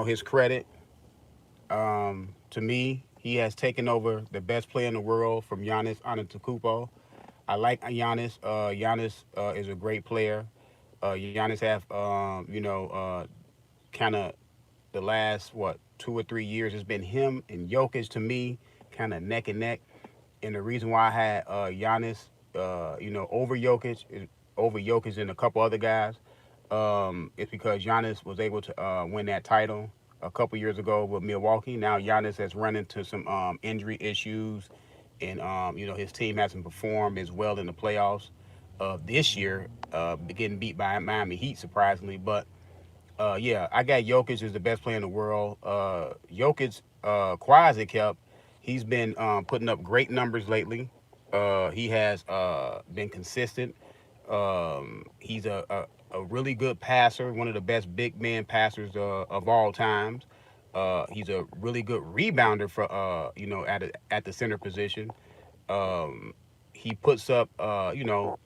his credit. To me, he has taken over the best player in the world from Giannis Antetokounmpo. I like Giannis. Giannis is a great player. Giannis have kind of the last 2 or 3 years it's been him and Jokic to me kind of neck and neck. And the reason why I had Giannis, over Jokic and a couple other guys, is because Giannis was able to win that title a couple years ago with Milwaukee. Now Giannis has run into some injury issues, and his team hasn't performed as well in the playoffs this year, getting beat by Miami Heat surprisingly. But yeah, I got Jokic as the best player in the world. Jokic, quiet as it kept, he's been putting up great numbers lately. He has been consistent. He's a really good passer, one of the best big man passers of all times. He's a really good rebounder for at the center position. Um, he puts up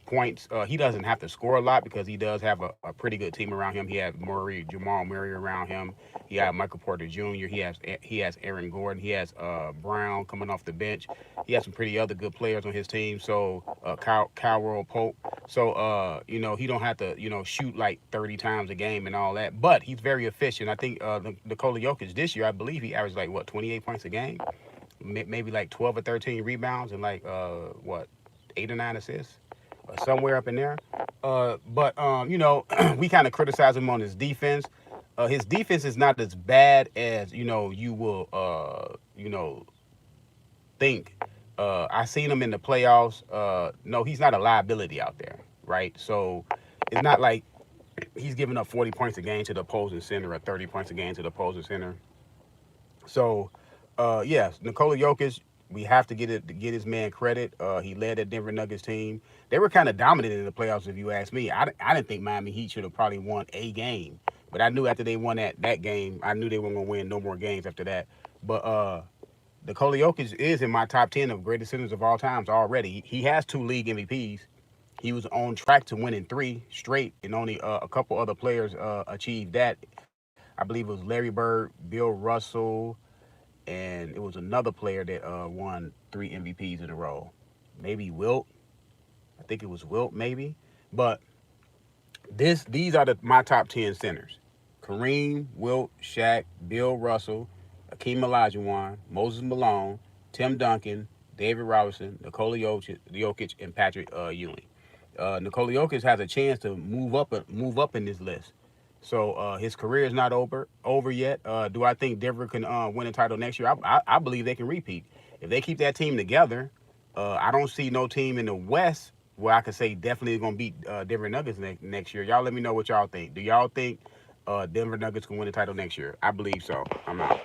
points. He doesn't have to score a lot because he does have a pretty good team around him. He has Jamal Murray around him. He has Michael Porter Jr. He has Aaron Gordon. He has Brown coming off the bench. He has some pretty other good players on his team. So Cowell Pope. So he don't have to shoot like 30 times a game and all that. But he's very efficient. I think Nikola Jokic this year, I believe he averaged like 28 points a game, maybe like 12 or 13 rebounds and like 8 or 9 assists, somewhere up in there. But we kind of criticize him on his defense. His defense is not as bad as you will think. I seen him in the playoffs. No, he's not a liability out there, right? So it's not like he's giving up 40 points a game to the opposing center or 30 points a game to the opposing center. So, yes, Nikola Jokic, we have to get his man credit. He led that Denver Nuggets team. They were kind of dominant in the playoffs, if you ask me. I didn't think Miami Heat should have probably won a game, but I knew after they won that game, I knew they weren't going to win no more games after that. But Nikola Jokic is in my top 10 of greatest centers of all times already. He has 2 league MVPs. He was on track to winning 3 straight, and only a couple other players achieved that. I believe it was Larry Bird, Bill Russell, and it was another player that won 3 MVPs in a row. Maybe Wilt. I think it was Wilt, maybe. But these are my top 10 centers: Kareem, Wilt, Shaq, Bill Russell, Akeem Olajuwon, Moses Malone, Tim Duncan, David Robinson, Jokic, and Patrick Ewing. Nikola Jokic has a chance to move up in this list. So his career is not over yet. Do I think Denver can win a title next year? I believe they can repeat if they keep that team together. I don't see no team in the West where I could say definitely going to beat Denver Nuggets next year. Y'all let me know what y'all think. Do y'all think Denver Nuggets can win the title next year? I believe so. I'm out.